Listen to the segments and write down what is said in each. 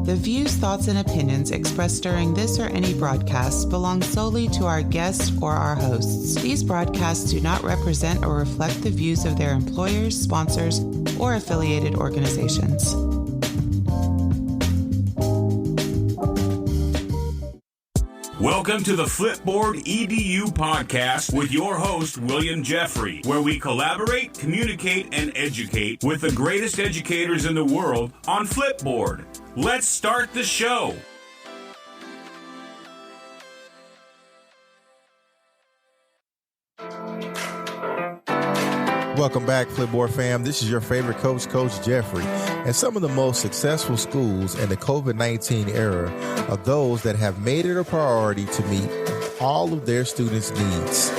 The views, thoughts, and opinions expressed during this or any broadcast belong solely to our guests or our hosts. These broadcasts do not represent or reflect the views of their employers, sponsors, or affiliated organizations. Welcome to the Flipboard EDU podcast with your host, William Jeffrey, where we collaborate, communicate, and educate with the greatest educators in the world on Flipboard. Let's start the show. Welcome back, Flipboard fam. This is your favorite coach, Coach Jeffrey. And some of the most successful schools in the COVID-19 era are those that have made it a priority to meet all of their students' needs.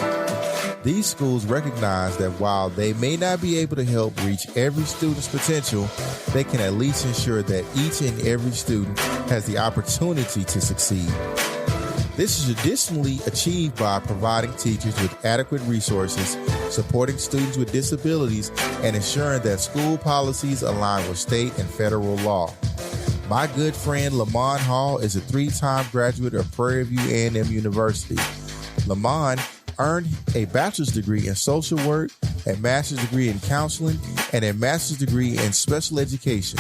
These schools recognize that while they may not be able to help reach every student's potential, they can at least ensure that each and every student has the opportunity to succeed. This is additionally achieved by providing teachers with adequate resources, supporting students with disabilities, and ensuring that school policies align with state and federal law. My good friend LaMond Hall is a 3-time graduate of Prairie A&M University. LaMond earned a bachelor's degree in social work, a master's degree in counseling, and a master's degree in special education.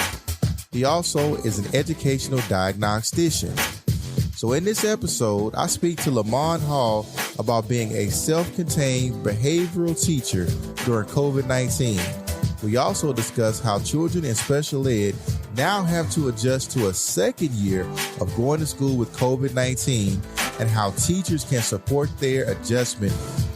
He also is an educational diagnostician. So in this episode, I speak to LaMond Hall about being a self-contained behavioral teacher during COVID-19. We also discuss how children in special ed now have to adjust to a second year of going to school with COVID-19 and how teachers can support their adjustment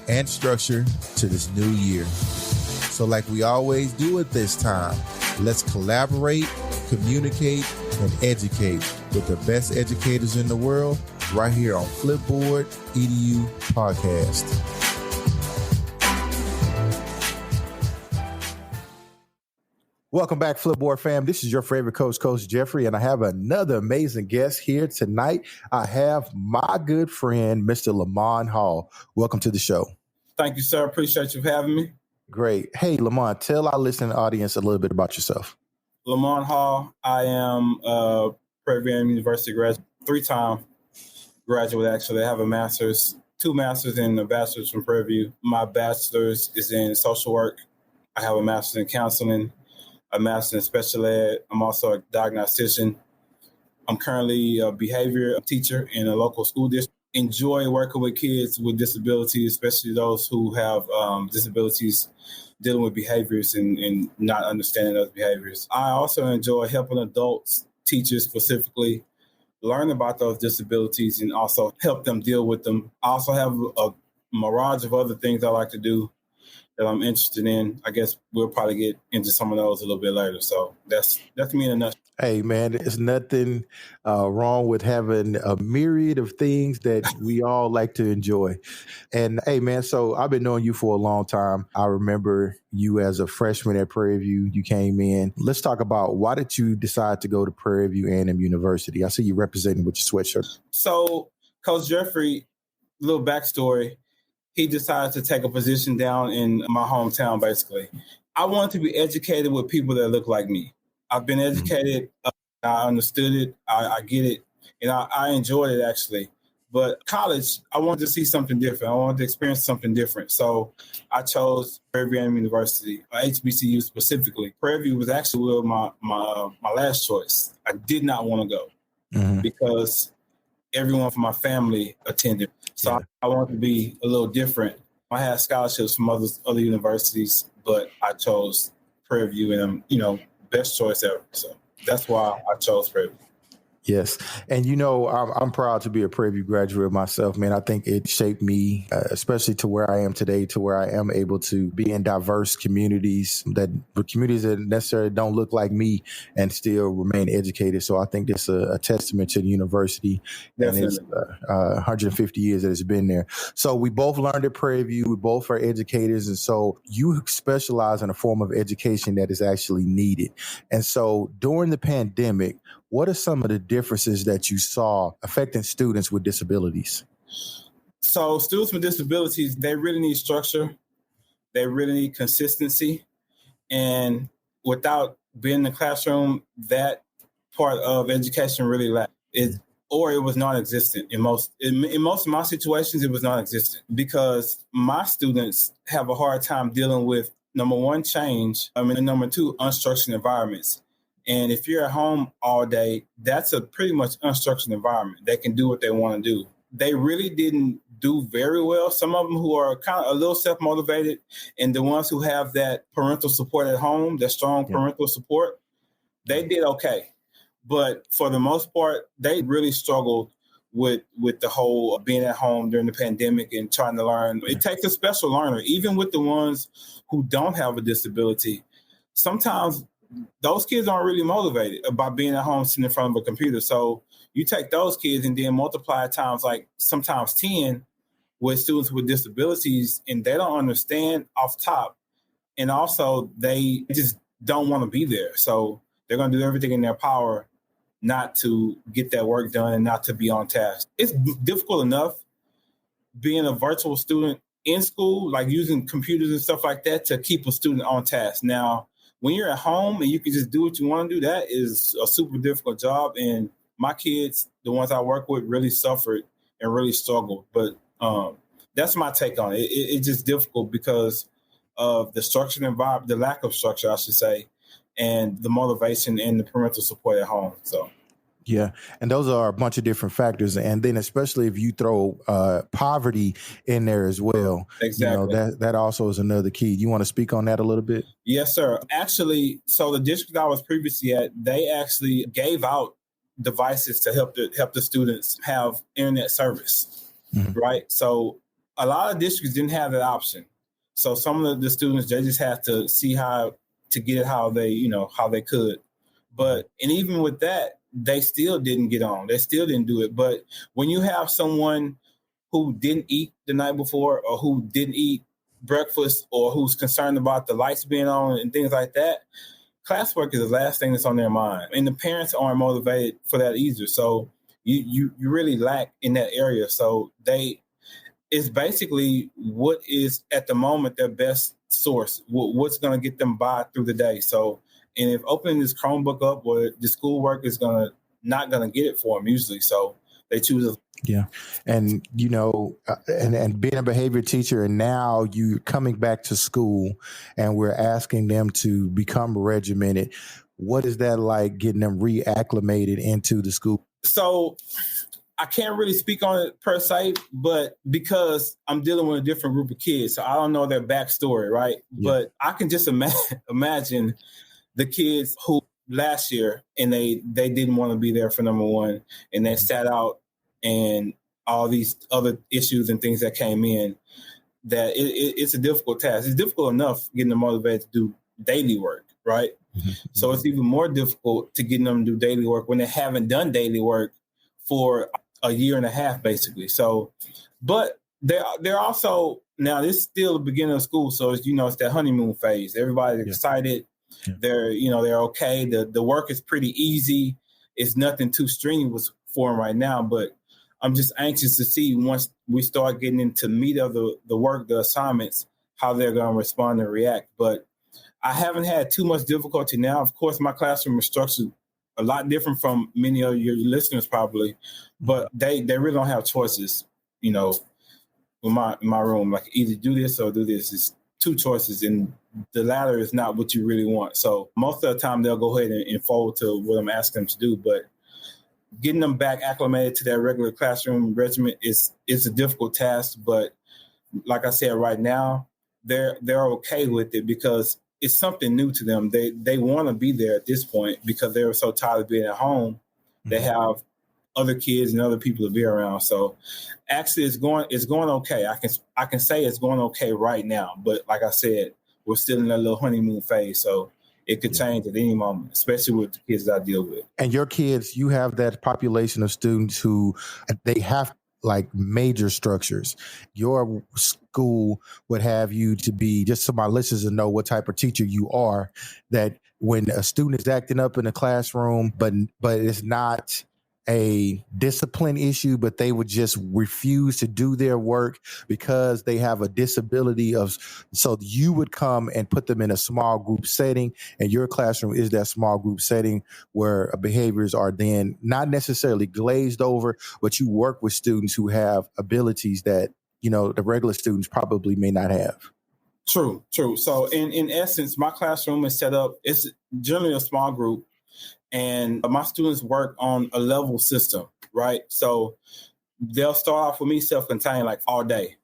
and structure to this new year. So like we always do at this time, let's collaborate, communicate, and educate with the best educators in the world right here on Flipboard EDU Podcast. Welcome back, Flipboard fam. This is your favorite coach, Coach Jeffrey, and I have another amazing guest here tonight. I have my good friend, Mr. LaMond Hall. Welcome to the show. Thank you, sir. Appreciate you having me. Great. Hey, LaMond, tell our listening audience a little bit about yourself. LaMond Hall. I am a Prairie University graduate, 3-time graduate, actually. I have a master's, 2 masters and a bachelor's from Prairie. My bachelor's is in social work. I have a master's in counseling, a master's in special ed. I'm also a diagnostician. I'm currently a behavior teacher in a local school district. Enjoy working with kids with disabilities, especially those who have disabilities, dealing with behaviors and not understanding those behaviors. I also enjoy helping adults, teachers specifically, learn about those disabilities and also help them deal with them. I also have a mirage of other things I like to do that I'm interested in. I guess we'll probably get into some of those a little bit later. So that's me in a nutshell. Hey, man, there's nothing wrong with having a myriad of things that we all like to enjoy. And hey, man, so I've been knowing you for a long time. I remember you as a freshman at Prairie View. You came in. Let's talk about why did you decide to go to Prairie View A&M University? I see you representing with your sweatshirt. So Coach Jeffrey, little backstory, he decided to take a position down in my hometown, basically. I wanted to be educated with people that look like me. I've been educated. I understood it. I get it. And I enjoyed it, actually. But college, I wanted to see something different. I wanted to experience something different. So I chose Prairie University, HBCU specifically. Prairie was actually my last choice. I did not want to go because everyone from my family attended. So I wanted to be a little different. I had scholarships from other universities, but I chose Prairie View and best choice ever. So that's why I chose Prairie. Yes. And, I'm proud to be a Prairie View graduate myself, man. I think it shaped me, especially to where I am today, to where I am able to be in diverse communities that necessarily don't look like me and still remain educated. So I think it's a testament to the university. Definitely. And it's 150 years that it's been there. So we both learned at Prairie View. We both are educators. And so you specialize in a form of education that is actually needed. And so during the pandemic, what are some of the differences that you saw affecting students with disabilities? So students with disabilities, they really need structure. They really need consistency. And without being in the classroom, that part of education really lacked. Or it was non-existent. In most of my situations, it was non-existent because my students have a hard time dealing with, number one, change. And number two, unstructured environments. And if you're at home all day, that's a pretty much unstructured environment. They can do what they want to do. They really didn't do very well. Some of them who are kind of a little self-motivated, and the ones who have that parental support at home, that strong parental support, they did okay. But for the most part, they really struggled with the whole being at home during the pandemic and trying to learn. It takes a special learner, even with the ones who don't have a disability. Sometimes those kids aren't really motivated about being at home sitting in front of a computer. So you take those kids and then multiply it times like sometimes 10 with students with disabilities, and they don't understand off top. And also they just don't want to be there. So they're going to do everything in their power not to get that work done and not to be on task. It's difficult enough being a virtual student in school, like using computers and stuff like that to keep a student on task. Now, when you're at home and you can just do what you want to do, that is a super difficult job. And my kids, the ones I work with, really suffered and really struggled. But that's my take on it. It's just difficult because of the structured environment, the lack of structure, I should say, and the motivation and the parental support at home. So, yeah, and those are a bunch of different factors, and then especially if you throw poverty in there as well, exactly, that also is another key. You want to speak on that a little bit? Yes, sir. Actually, so the district I was previously at, they actually gave out devices to help the students have internet service, right? So a lot of districts didn't have that option. So some of the students, they just had to see how to get it how they could. But, and even with that, they still didn't get on. They still didn't do it. But when you have someone who didn't eat the night before or who didn't eat breakfast or who's concerned about the lights being on and things like that, classwork is the last thing that's on their mind. And the parents aren't motivated for that either. So you really lack in that area. So it's basically what is at the moment their best source, what's going to get them by through the day. So, and if opening this Chromebook up or the schoolwork is not going to get it for them usually. So they choose. Yeah. And, and being a behavior teacher, and now you coming back to school and we're asking them to become regimented. What is that like, getting them reacclimated into the school? So I can't really speak on it per se, but because I'm dealing with a different group of kids, so I don't know their backstory, right? Yeah. But I can just imagine the kids who last year and they didn't want to be there for number one, and they sat out and all these other issues and things that came in, that it's a difficult task. It's difficult enough getting them motivated to do daily work, right? Mm-hmm. So it's even more difficult to get them to do daily work when they haven't done daily work for a year and a half, basically. So, but they're also, now this is still the beginning of school. So it's, it's that honeymoon phase. Everybody's excited. Yeah. They're okay. The work is pretty easy. It's nothing too strenuous for them right now, but I'm just anxious to see once we start getting into meat of the work, the assignments, how they're going to respond and react. But I haven't had too much difficulty now. Of course, my classroom is structured a lot different from many of your listeners probably, but they really don't have choices, in my room, like either do this or do this. It's two choices, and the latter is not what you really want. So most of the time they'll go ahead and fold to what I'm asking them to do, but getting them back acclimated to their regular classroom regimen is a difficult task. But like I said, right now, they're okay with it because it's something new to them. They want to be there at this point because they were so tired of being at home. Mm-hmm. They have other kids and other people to be around. So actually it's going okay. I can say it's going okay right now. But like I said, we're still in that little honeymoon phase. So it could change at any moment, especially with the kids I deal with. And your kids, you have that population of students who they have like major structures. Your school would have you to be, just so my listeners to know what type of teacher you are, that when a student is acting up in the classroom, but it's not a discipline issue, but they would just refuse to do their work because they have a disability so you would come and put them in a small group setting, and your classroom is that small group setting where behaviors are then not necessarily glazed over, but you work with students who have abilities that, the regular students probably may not have. True. So in essence, my classroom is set up, it's generally a small group, and my students work on a level system, right? So they'll start off with me self-contained like all day.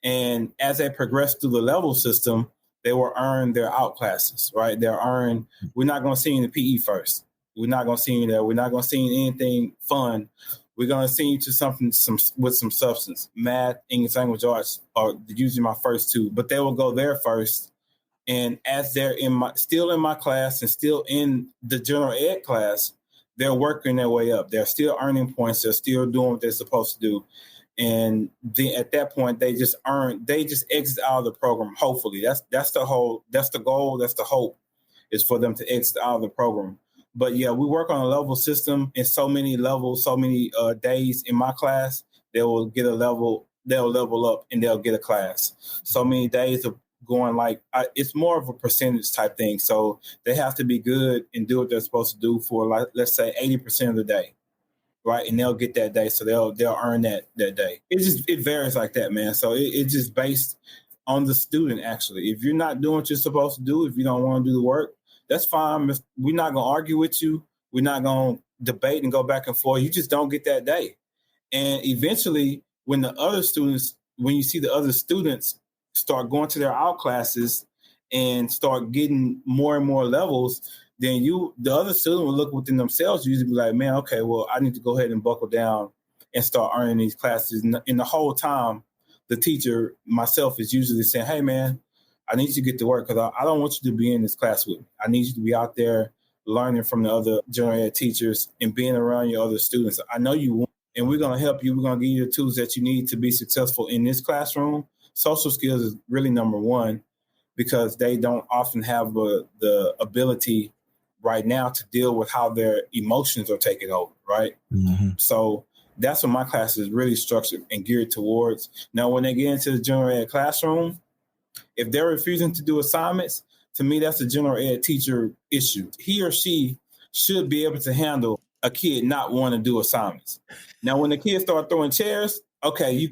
And as they progress through the level system, they will earn their out classes, right? We're not going to see you in the PE first. We're not going to see you there. We're not going to see you in anything fun. We're going to send you to something with some substance. Math, English language arts are usually my first two, but they will go there first. And as they're still in my class and still in the general ed class, they're working their way up. They're still earning points. They're still doing what they're supposed to do. And then at that point, they just exit out of the program. Hopefully, that's the goal. That's the hope, is for them to exit out of the program. But yeah, we work on a level system in so many levels, so many days in my class. They will get a level. They'll level up and they'll get a class. So many days of going it's more of a percentage type thing. So they have to be good and do what they're supposed to do for, let's say 80% of the day, right? And they'll get that day. So they'll earn that day. It varies like that, man. So it's just based on the student, actually. If you're not doing what you're supposed to do, if you don't want to do the work, that's fine. We're not going to argue with you. We're not going to debate and go back and forth. You just don't get that day. And eventually, when you see the other students start going to their out classes and start getting more and more levels, then the other student will look within themselves, usually be like, man, okay, well, I need to go ahead and buckle down and start earning these classes. And the whole time, the teacher, myself, is usually saying, hey, man, I need you to get to work because I don't want you to be in this class with me. I need you to be out there learning from the other general ed teachers and being around your other students. I know you want, and we're going to help you. We're going to give you the tools that you need to be successful in this classroom. Social skills is really number one because they don't often have the ability right now to deal with how their emotions are taking over, right? Mm-hmm. So that's what my class is really structured and geared towards. Now, when they get into the general ed classroom, if they're refusing to do assignments, to me, that's a general ed teacher issue. He or she should be able to handle a kid not wanting to do assignments. Now, when the kids start throwing chairs, okay,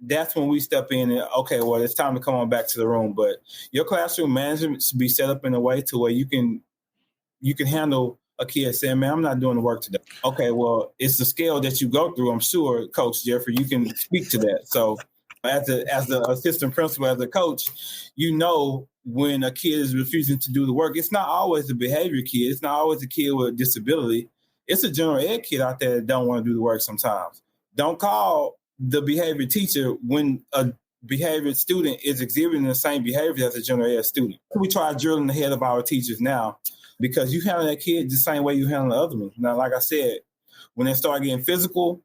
that's when we step in and, okay, well, it's time to come on back to the room. But your classroom management should be set up in a way to where you can handle a kid saying, man, I'm not doing the work today. Okay, well, it's the scale that you go through. I'm sure, Coach Jeffrey, you can speak to that. So as the assistant principal, as a coach, when a kid is refusing to do the work, it's not always a behavior kid. It's not always a kid with a disability. It's a general ed kid out there that don't want to do the work sometimes. Don't call the behavior teacher when a behavior student is exhibiting the same behavior as a general ed student. We try to drill in the head of our teachers now because you handle that kid the same way you handle the other one. Now, like I said, when they start getting physical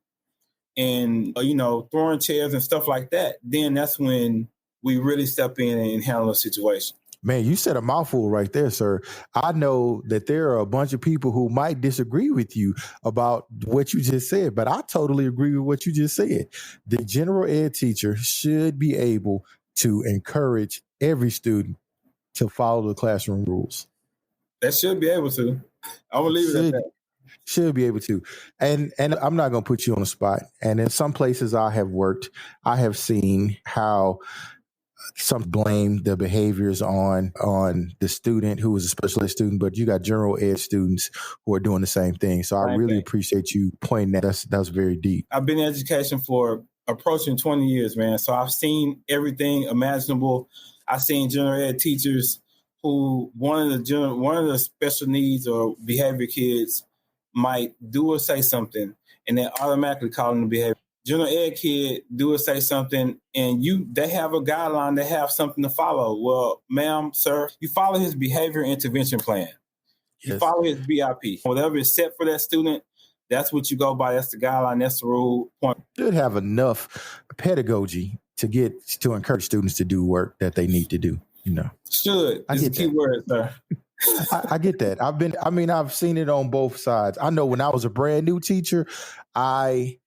and, throwing chairs and stuff like that, then that's when we really step in and handle the situation. Man, you said a mouthful right there, sir. I know that there are a bunch of people who might disagree with you about what you just said, but I totally agree with what you just said. The general ed teacher should be able to encourage every student to follow the classroom rules. That should be able to. I'm going to leave it at that. Should be able to. And I'm not going to put you on the spot. And in some places I have worked, I have seen how some blame the behaviors on the student who was a special ed student, but you got general ed students who are doing the same thing. So I really appreciate you pointing that. That's very deep. I've been in education for approaching 20 years, man. So I've seen everything imaginable. I've seen general ed teachers who one of the special needs or behavior kids might do or say something, and they automatically call them the behavior. General ed kid do or say something, and they have a guideline, they have something to follow. Well, ma'am, sir, you follow his behavior intervention plan. You follow his BIP. Whatever is set for that student, that's what you go by. That's the guideline. That's the rule. Should have enough pedagogy to encourage students to do work that they need to do. Should. It's a key word, sir. I get that. I've seen it on both sides. I know when I was a brand new teacher, I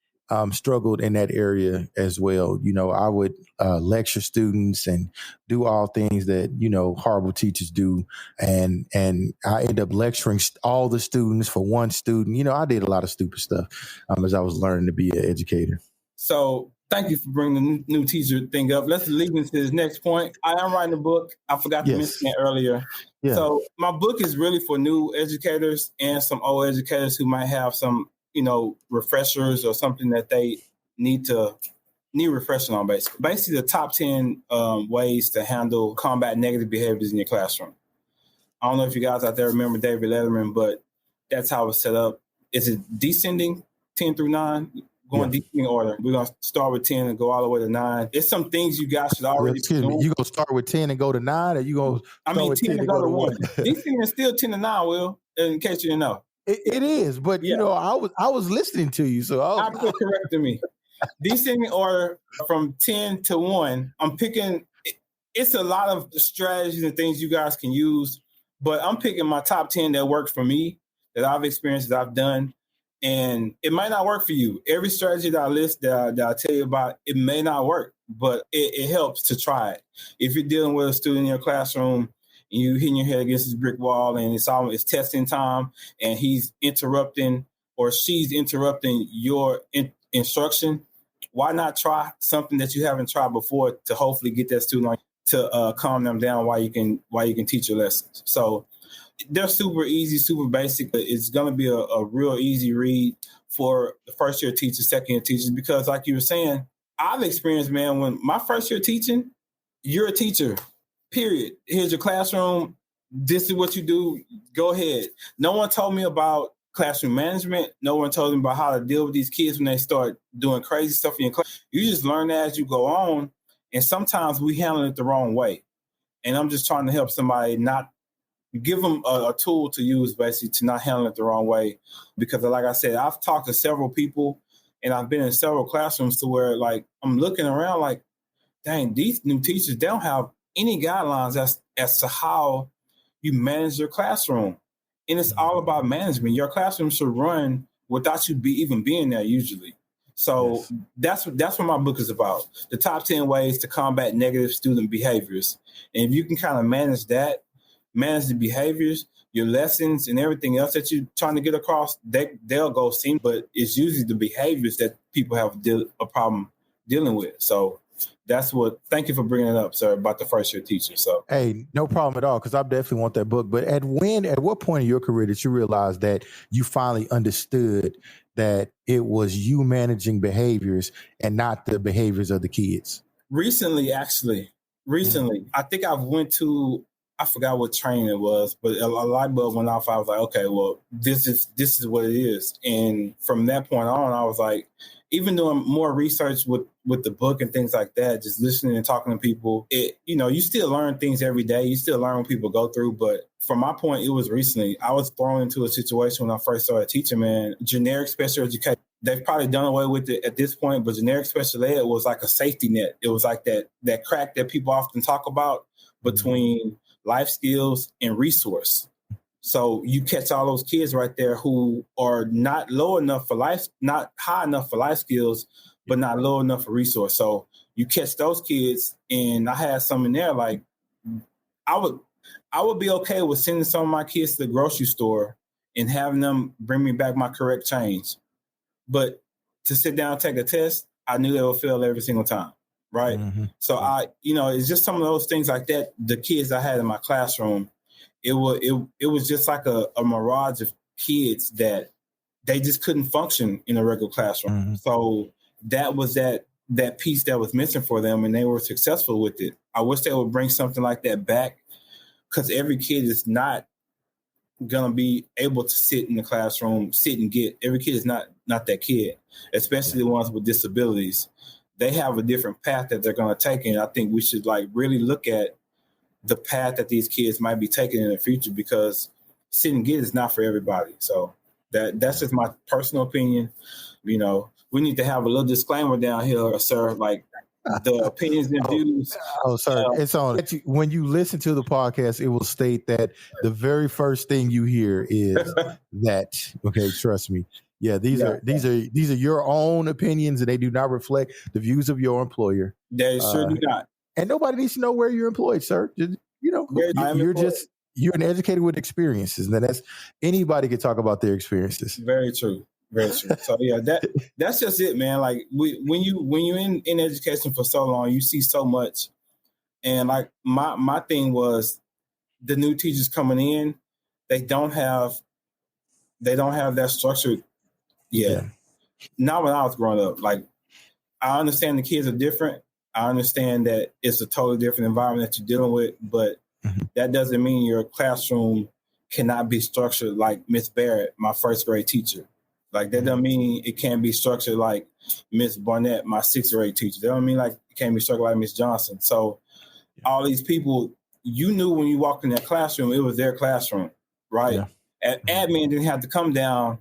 struggled in that area as well. I would lecture students and do all things that, horrible teachers do. And I ended up lecturing all the students for one student. I did a lot of stupid stuff as I was learning to be an educator. So thank you for bringing the new teacher thing up. Let's lead into this next point. I am writing a book. I forgot to mention that earlier. Yeah. So my book is really for new educators and some old educators who might have some, refreshers or something that they need refreshing on, basically. Basically, the top 10 ways to combat negative behaviors in your classroom. I don't know if you guys out there remember David Letterman, but that's how it's set up. Is it descending 10 through 9? Going descending order. We're going to start with 10 and go all the way to 9. It's some things you guys should already be doing. You going to start with 10 and go to 9, or you going to start with 10 and go to 1? Descending is still 10 to 9, Will, in case you didn't know. It is, but I was listening to you, so I was correcting me. Descending order from 10 to 1. I'm picking. It's a lot of strategies and things you guys can use, but I'm picking my top 10 that work for me, that I've experienced, that I've done, and it might not work for you. Every strategy that I list, that I tell you about, it may not work, but it helps to try it. If you're dealing with a student in your classroom, you hitting your head against this brick wall and it's testing time and he's interrupting or she's interrupting your instruction, why not try something that you haven't tried before to hopefully get that student to calm them down while you can teach your lessons. So they're super easy, super basic. It's going to be a real easy read for the first year teachers, second year teachers, because like you were saying, I've experienced, man, when my first year teaching, you're a teacher. Period. Here's your classroom. This is what you do. Go ahead. No one told me about classroom management. No one told me about how to deal with these kids when they start doing crazy stuff in your class. You just learn that as you go on. And sometimes we handle it the wrong way. And I'm just trying to help somebody not give them a tool to use, basically, to not handle it the wrong way. Because like I said, I've talked to several people and I've been in several classrooms to where I'm looking around like, dang, these new teachers, they don't have any guidelines as to how you manage your classroom. And it's all about management. Your classroom should run without you even being there usually. So that's what my book is about. The top 10 ways to combat negative student behaviors. And if you can kind of manage the behaviors, your lessons and everything else that you're trying to get across, they'll go seam. But it's usually the behaviors that people have a problem dealing with. So thank you for bringing it up, sir, about the first year teacher. So, hey, no problem at all, because I definitely want that book. But at what point in your career did you realize that you finally understood that it was you managing behaviors and not the behaviors of the kids? Recently, actually. I think I forgot what training it was, but a light bulb went off. I was like, okay, well, this is what it is. And from that point on, I was like, even doing more research with the book and things like that, just listening and talking to people, you still learn things every day. You still learn what people go through. But from my point, it was recently. I was thrown into a situation when I first started teaching, man. Generic special education, they've probably done away with it at this point, but generic special ed was like a safety net. It was like that crack that people often talk about between life skills and resource. So you catch all those kids right there who are not high enough for life skills, but not low enough for resource. So you catch those kids, and I had some in there. Like I would be okay with sending some of my kids to the grocery store and having them bring me back my correct change. But to sit down and take a test, I knew they would fail every single time. Right. Mm-hmm. So it's just some of those things like that. The kids I had in my classroom, it was just like a mirage of kids that they just couldn't function in a regular classroom. Mm-hmm. So that was that piece that was missing for them, and they were successful with it. I wish they would bring something like that back, because every kid is not going to be able to sit in the classroom, sit and get. Every kid is not that kid, especially the ones with disabilities. They have a different path that they're going to take, and I think we should really look at the path that these kids might be taking in the future, because sit and get is not for everybody. So that's just my personal opinion. We need to have a little disclaimer down here, sir. Like, the opinions and views. Oh, sir, it's on. When you listen to the podcast, it will state that the very first thing you hear is that. Okay, trust me. Yeah, these are your own opinions, and they do not reflect the views of your employer. They sure do not. And nobody needs to know where you're employed, sir. You're an educator with experiences, and that's anybody can talk about their experiences. Very true. Very true. So yeah, that's just it, man. Like when you're in education for so long, you see so much. And like my thing was the new teachers coming in, they don't have that structure yet. Yeah. Not when I was growing up. Like I understand the kids are different. I understand that it's a totally different environment that you're dealing with, but that doesn't mean your classroom cannot be structured like Miss Barrett, my first grade teacher. Like that doesn't mean it can't be structured like Miss Barnett, my sixth grade teacher. That don't mean like it can't be structured like Miss Johnson. So all these people, you knew when you walked in that classroom, it was their classroom, right? Yeah. And admin didn't have to come down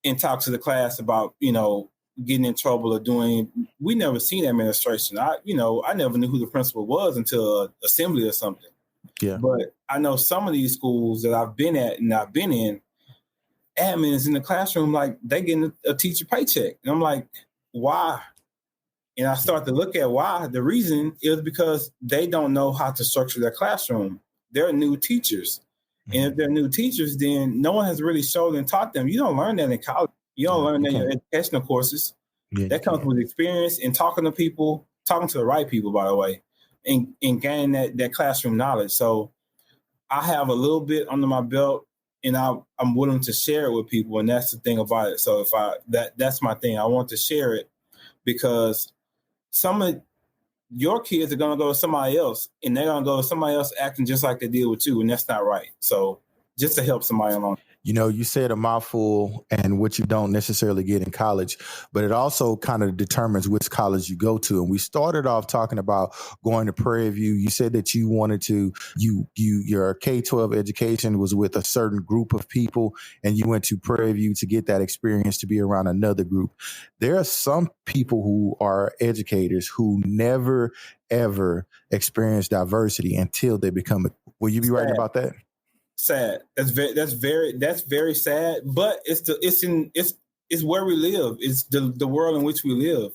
and talk to the class about, getting in trouble or doing. We never seen administration. I never knew who the principal was until assembly or something. Yeah. But I know some of these schools that I've been at and I've been in, admins in the classroom, like they getting a teacher paycheck. And I'm like, why? And I start to look at why. The reason is because they don't know how to structure their classroom. They're new teachers. And if they're new teachers, then no one has really showed and taught them. You don't learn that in college. You don't learn that in your educational courses. Yeah, that comes with experience and talking to people, talking to the right people, by the way, and gaining that classroom knowledge. So I have a little bit under my belt, and I'm willing to share it with people, and that's the thing about it. So that's my thing. I want to share it because some of your kids are going to go to somebody else, and they're going to go to somebody else acting just like they did with you, and that's not right. So just to help somebody along. You said a mouthful and what you don't necessarily get in college, but it also kind of determines which college you go to. And we started off talking about going to Prairie View. You said that you wanted to, your K-12 education was with a certain group of people, and you went to Prairie View to get that experience to be around another group. There are some people who are educators who never, ever experience diversity until they become will you be right about that? Sad. That's very sad. But it's where we live. It's the world in which we live,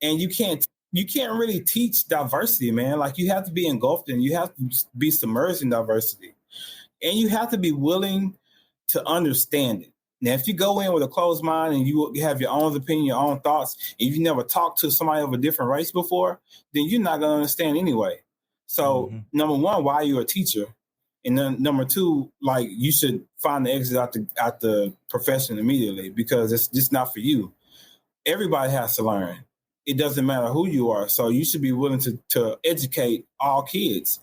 and you can't really teach diversity, man. Like you have to be engulfed in. You have to be submerged in diversity, and you have to be willing to understand it. Now, if you go in with a closed mind and you have your own opinion, your own thoughts, and you've never talked to somebody of a different race before, then you're not going to understand anyway. So, number one, why are you a teacher? And then number two, like you should find the exit out the profession immediately because it's just not for you. Everybody has to learn. It doesn't matter who you are. So you should be willing to educate all kids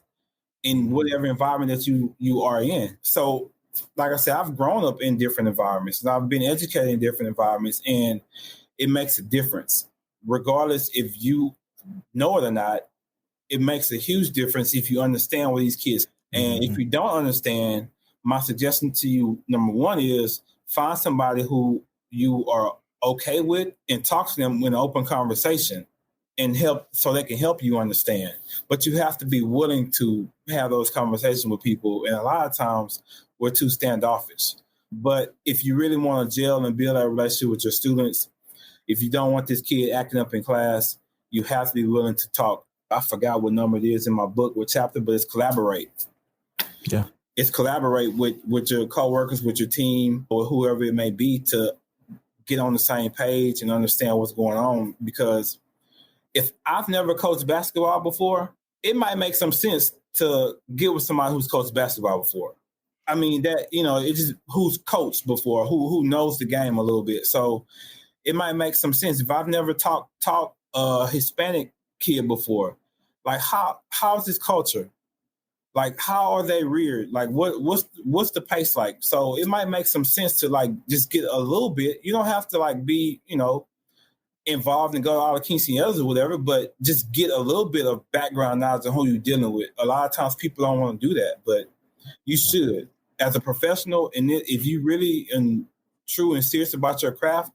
in whatever environment that you are in. So like I said, I've grown up in different environments and I've been educated in different environments, and it makes a difference. Regardless if you know it or not, it makes a huge difference if you understand what these kids. And if you don't understand, my suggestion to you, number one, is find somebody who you are okay with and talk to them in an open conversation and help so they can help you understand. But you have to be willing to have those conversations with people. And a lot of times we're too standoffish. But if you really want to gel and build a relationship with your students, if you don't want this kid acting up in class, you have to be willing to talk. I forgot what number it is in my book, what chapter, but it's collaborate. Yeah, it's collaborate with your coworkers, with your team, or whoever it may be to get on the same page and understand what's going on. Because if I've never coached basketball before, it might make some sense to get with somebody who's coached basketball before. I mean, that, it's just who's coached before, who knows the game a little bit. So it might make some sense. If I've never taught a Hispanic kid before, like how's this culture? Like, how are they reared? Like, what's the pace like? So it might make some sense to like just get a little bit. You don't have to like be, involved and go to all the quinceañeras or whatever, but just get a little bit of background knowledge on who you're dealing with. A lot of times people don't want to do that, but you should. As a professional, and if you really and true and serious about your craft,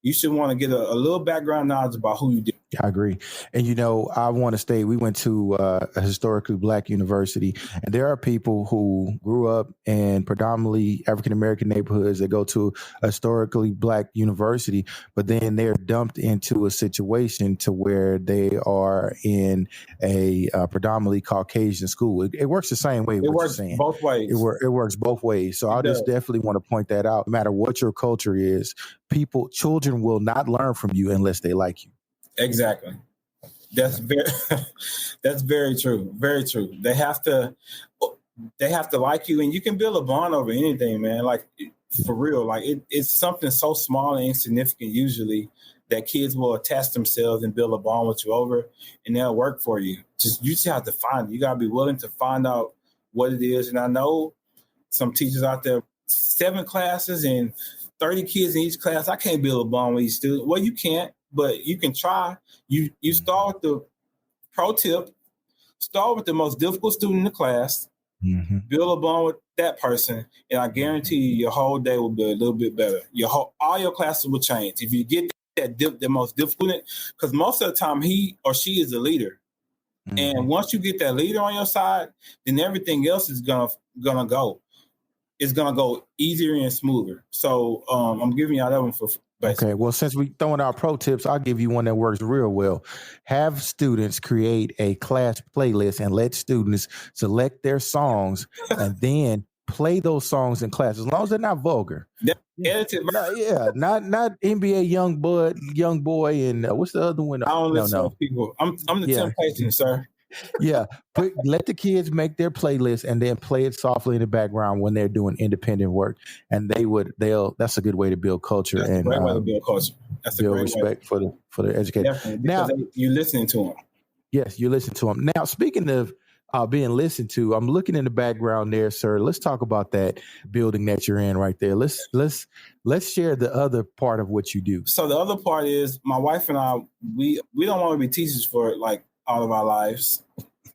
you should want to get a little background knowledge about who you do. I agree. And, I want to state, we went to a historically Black university, and there are people who grew up in predominantly African-American neighborhoods that go to a historically Black university, but then they're dumped into a situation to where they are in a predominantly Caucasian school. It works the same way. It works both ways. It works both ways. So I just definitely want to point that out. No matter what your culture is, children will not learn from you unless they like you. Exactly. That's very true. Very true. They have to like you, and you can build a bond over anything, man. Like, for real. Like, it's something so small and insignificant usually that kids will attach themselves and build a bond with you over, and they'll work for you. You just have to find it. You gotta be willing to find out what it is. And I know some teachers out there, 7 classes and 30 kids in each class. I can't build a bond with each student. Well, you can't. But you can try. You start with the pro tip. Start with the most difficult student in the class. Mm-hmm. Build a bond with that person, and I guarantee you, your whole day will be a little bit better. All your classes will change if you get the most difficult. Because most of the time, he or she is the leader, mm-hmm. and once you get that leader on your side, then everything else is gonna go. It's gonna go easier and smoother. So I'm giving y'all that one for. Basically. Okay, well, since we throwing out pro tips, I'll give you one that works real well. Have students create a class playlist and let students select their songs and then play those songs in class, as long as they're not vulgar. Not NBA Young Boy, and what's the other one? I don't listen to people. I'm the Temptation, sir. Yeah, let the kids make their playlist and then play it softly in the background when they're doing independent work, and that's a good way to build culture. That's a great way to build culture. That's build respect for the educator. Definitely, because you're listening to them. Yes, you listen to them. Now, speaking of being listened to, I'm looking in the background there, sir. Let's talk about that building that you're in right there. Let's share the other part of what you do. So the other part is my wife and I. We don't want to be teachers for like all of our lives.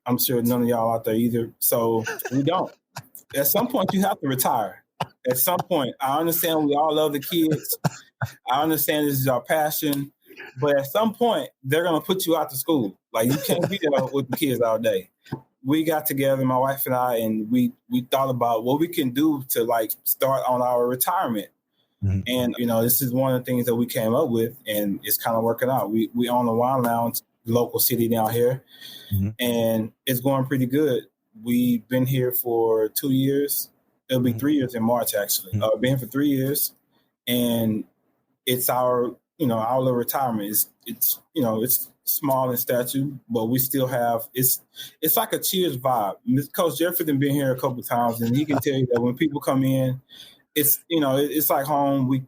I'm sure none of y'all out there either. So we don't. At some point, you have to retire. At some point, I understand we all love the kids. I understand this is our passion. But at some point, they're going to put you out to school. Like, you can't be there with the kids all day. We got together, my wife and I, and we thought about what we can do to, like, start on our retirement. Mm-hmm. And, this is one of the things that we came up with, and it's kind of working out. We own a wine lounge, local city down here, mm-hmm. and it's going pretty good. We've been here for 2 years. It'll be mm-hmm. 3 years in March, actually. Mm-hmm. Been here for 3 years, and it's our little retirement. It's small in stature, but we still have it's like a Cheers vibe. Coach Jeffrey has been here a couple of times, and he can tell you that when people come in, it's like home. We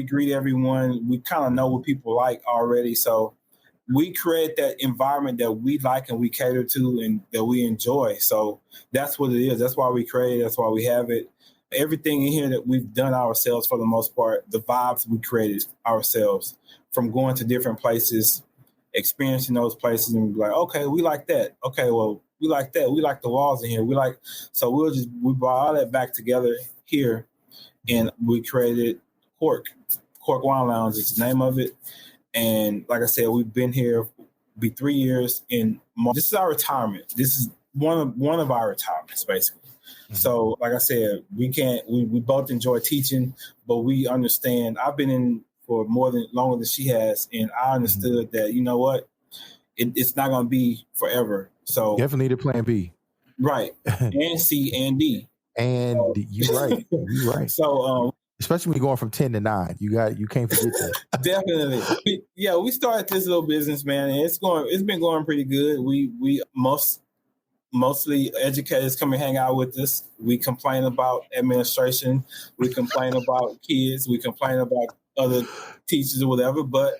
greet everyone. We kind of know what people like already, so we create that environment that we like and we cater to and that we enjoy. So that's what it is. That's why we create it. That's why we have it. Everything in here that we've done ourselves for the most part, the vibes we created ourselves, from going to different places, experiencing those places, and be like, okay, we like that. Okay, well, we like that. We like the walls in here. We brought all that back together here, and we created Cork Wine Lounge is the name of it. And like I said, we've been here, be 3 years in March. This is our retirement. This is one of our retirements, basically. Mm-hmm. So, like I said, we both enjoy teaching, but we understand. I've been in for longer than she has, and I understood mm-hmm. that, you know what, it's not going to be forever. So definitely need a plan B. Right. And C and D. And you're right. You're right. So, especially when you're going from 10 to 9, you can't forget that. Definitely. We started this little business, man, and it's been going pretty good. We mostly educators come and hang out with us. We complain about administration. We complain about kids. We complain about other teachers or whatever, but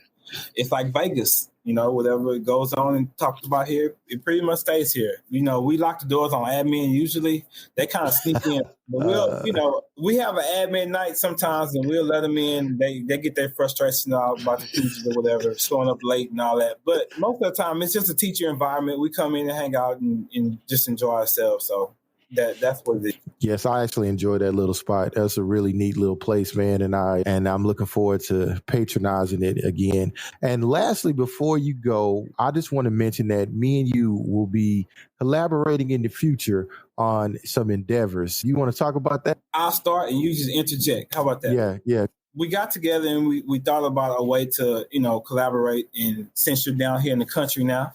it's like Vegas, whatever goes on and talked about here, it pretty much stays here. We lock the doors on admin. Usually they kind of sneak in, but we have an admin night sometimes, and we'll let them in. They get their frustration out about the teachers or whatever, showing up late and all that. But most of the time, it's just a teacher environment. We come in and hang out and just enjoy ourselves. So that's what it is. Yes, I actually enjoy that little spot. That's a really neat little place, man. And I'm looking forward to patronizing it again. And lastly, before you go, I just want to mention that me and you will be collaborating in the future on some endeavors. You want to talk about that? I'll start and you just interject. How about that? Yeah. We got together and we thought about a way to, collaborate. And since you're down here in the country now,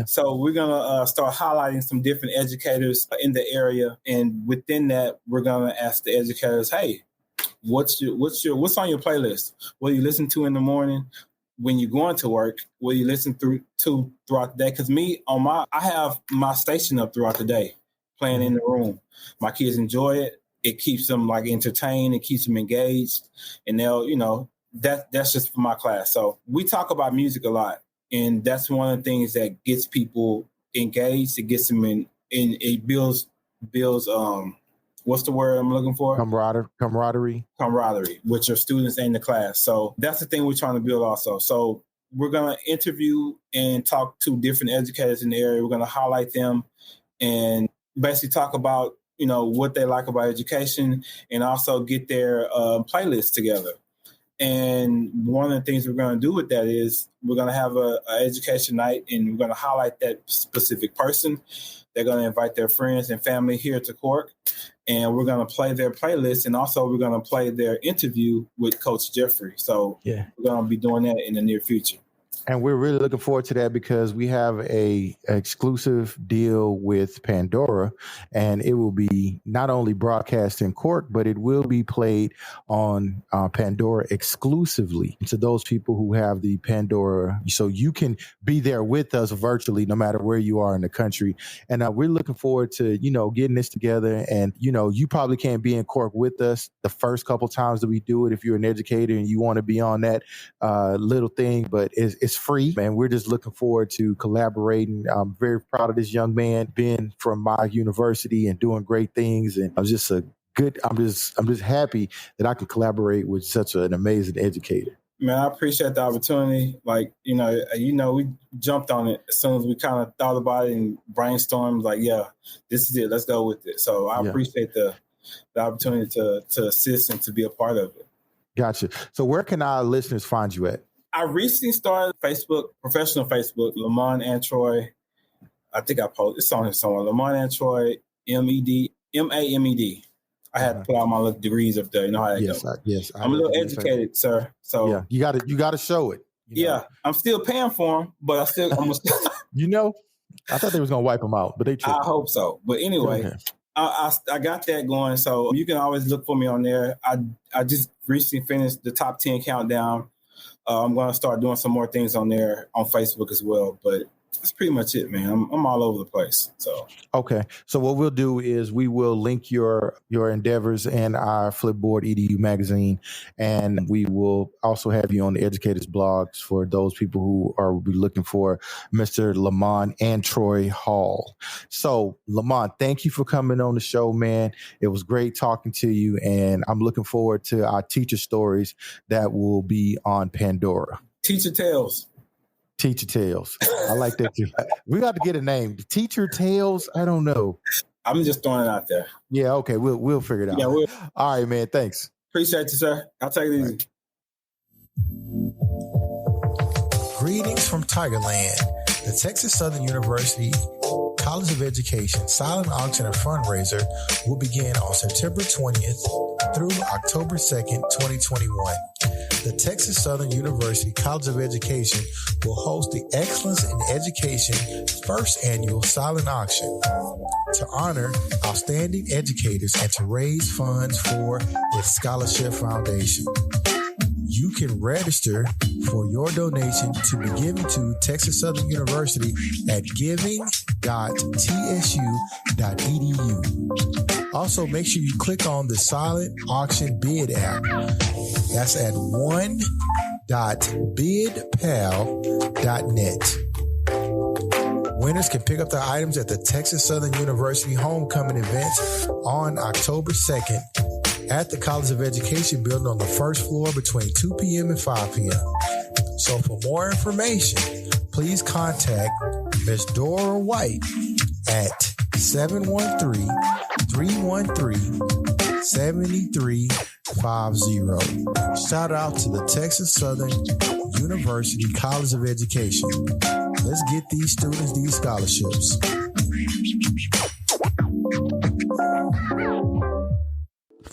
so we're gonna start highlighting some different educators in the area, and within that, we're gonna ask the educators, "Hey, what's on your playlist? What do you listen to in the morning when you're going to work? What do you listen to throughout the day?" Because I have my station up throughout the day, playing in the room. My kids enjoy it. It keeps them entertained. It keeps them engaged, and they'll, that's just for my class. So we talk about music a lot. And that's one of the things that gets people engaged. It gets them in it builds what's the word I'm looking for? Camaraderie with your students and the class. So that's the thing we're trying to build also. So we're going to interview and talk to different educators in the area. We're going to highlight them and basically talk about, what they like about education, and also get their playlists together. And one of the things we're going to do with that is we're going to have an education night, and we're going to highlight that specific person. They're going to invite their friends and family here to Cork, and we're going to play their playlist, and also we're going to play their interview with Coach Jeffrey. So we're going to be doing that in the near future. And we're really looking forward to that because we have a exclusive deal with Pandora, and it will be not only broadcast in Cork, but it will be played on Pandora exclusively to those people who have the Pandora. So you can be there with us virtually, no matter where you are in the country. And we're looking forward to, getting this together. And, you probably can't be in Cork with us the first couple times that we do it if you're an educator and you want to be on that little thing, but it's free, and we're just looking forward to collaborating. I'm very proud of this young man, being from my university and doing great things, and I'm just happy that I can collaborate with such an amazing educator. Man, I appreciate the opportunity. We jumped on it as soon as we kind of thought about it and brainstormed. This is it. Let's go with it. So I appreciate the opportunity to assist and to be a part of it. Gotcha. So where can our listeners find you at? I recently started Facebook, professional Facebook, LaMond and Troy. I think I posted it's on here somewhere. LaMond and Troy, MAMED. I had to put all my little degrees up there. You know how that goes. Yes. I'm a little educated, sir. So you got to show it. I'm still paying for them, but I thought they was gonna wipe them out, but they tripped. I hope so. But anyway, I got that going, so you can always look for me on there. I just recently finished the top 10 countdown. I'm going to start doing some more things on there on Facebook as well, but that's pretty much it, man. I'm all over the place. So okay. So what we'll do is we will link your endeavors in our Flipboard EDU magazine, and we will also have you on the educators blogs for those people who are be looking for Mr. LaMond and Troy Hall. So LaMond, thank you for coming on the show, man. It was great talking to you, and I'm looking forward to our teacher stories that will be on Pandora. Teacher Tales. Teacher Tales. I like that too. We got to get a name. Teacher Tales? I don't know. I'm just throwing it out there. Yeah, okay. We'll figure it out. Yeah, all right, man. Thanks. Appreciate you, sir. I'll take it easy. Greetings from Tigerland. The Texas Southern University College of Education silent auction and fundraiser will begin on September 20th through October 2nd, 2021. The Texas Southern University College of Education will host the Excellence in Education first annual silent auction to honor outstanding educators and to raise funds for its scholarship foundation. You can register for your donation to be given to Texas Southern University at giving.tsu.edu. Also, make sure you click on the silent auction bid app. That's at one.bidpal.net. Winners can pick up their items at the Texas Southern University Homecoming event on October 2nd at the College of Education building on the first floor between 2 p.m. and 5 p.m. So for more information, please contact Ms. Dora White at 713-313-7350. Shout out to the Texas Southern University College of Education. Let's get these students these scholarships.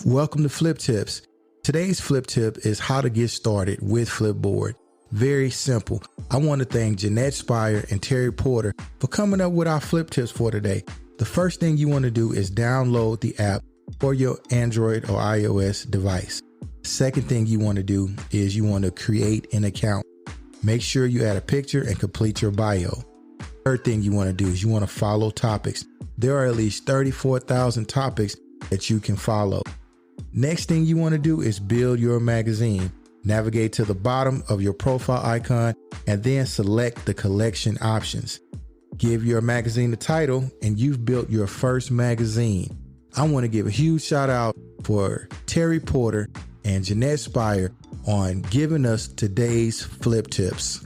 Welcome to Flip Tips. Today's Flip Tip is how to get started with Flipboard. Very simple. I want to thank Jeanette Spire and Terry Porter for coming up with our Flip Tips for today. The first thing you want to do is download the app for your Android or iOS device. Second thing you want to do is you want to create an account. Make sure you add a picture and complete your bio. Third thing you want to do is you want to follow topics. There are at least 34,000 topics that you can follow. Next thing you want to do is build your magazine. Navigate to the bottom of your profile icon and then select the collection options. Give your magazine a title and you've built your first magazine. I want to give a huge shout out for Terry Porter and Jeanette Spire on giving us today's Flip Tips.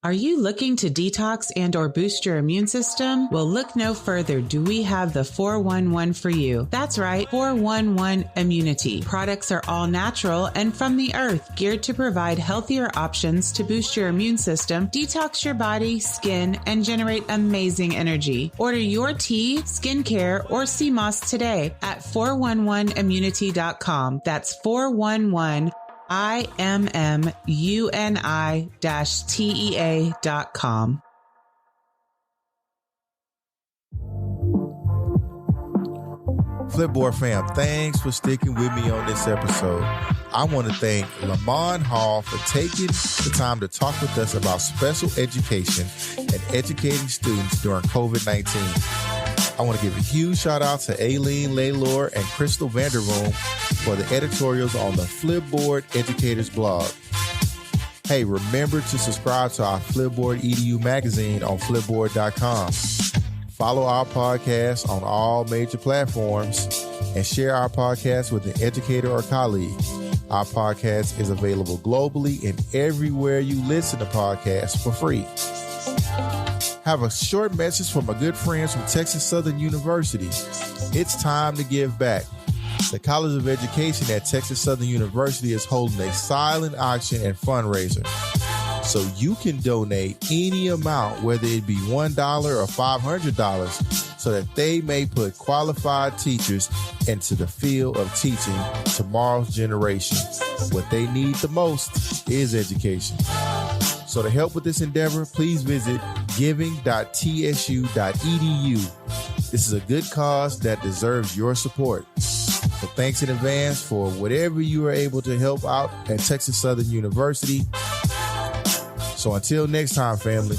Are you looking to detox and or boost your immune system? Well, look no further. Do we have the 411 for you? That's right, 411 Immunity. Products are all natural and from the earth, geared to provide healthier options to boost your immune system, detox your body, skin, and generate amazing energy. Order your tea, skincare, or CMOS today at 411immunity.com. That's 411 IMMUNI-TEA.com. Flipboard fam, thanks for sticking with me on this episode. I want to thank LaMond Hall for taking the time to talk with us about special education and educating students during COVID-19. I want to give a huge shout out to Aileen Laylor and Crystal Vanderboom for the editorials on the Flipboard Educators blog. Hey, remember to subscribe to our Flipboard EDU magazine on flipboard.com. Follow our podcast on all major platforms and share our podcast with an educator or colleague. Our podcast is available globally and everywhere you listen to podcasts for free. Have a short message from my good friends from Texas Southern University. It's time to give back. The College of Education at Texas Southern University is holding a silent auction and fundraiser. So you can donate any amount, whether it be $1 or $500, so that they may put qualified teachers into the field of teaching tomorrow's generation. What they need the most is education. So to help with this endeavor, please visit giving.tsu.edu. This is a good cause that deserves your support. So thanks in advance for whatever you are able to help out at Texas Southern University. So until next time, family,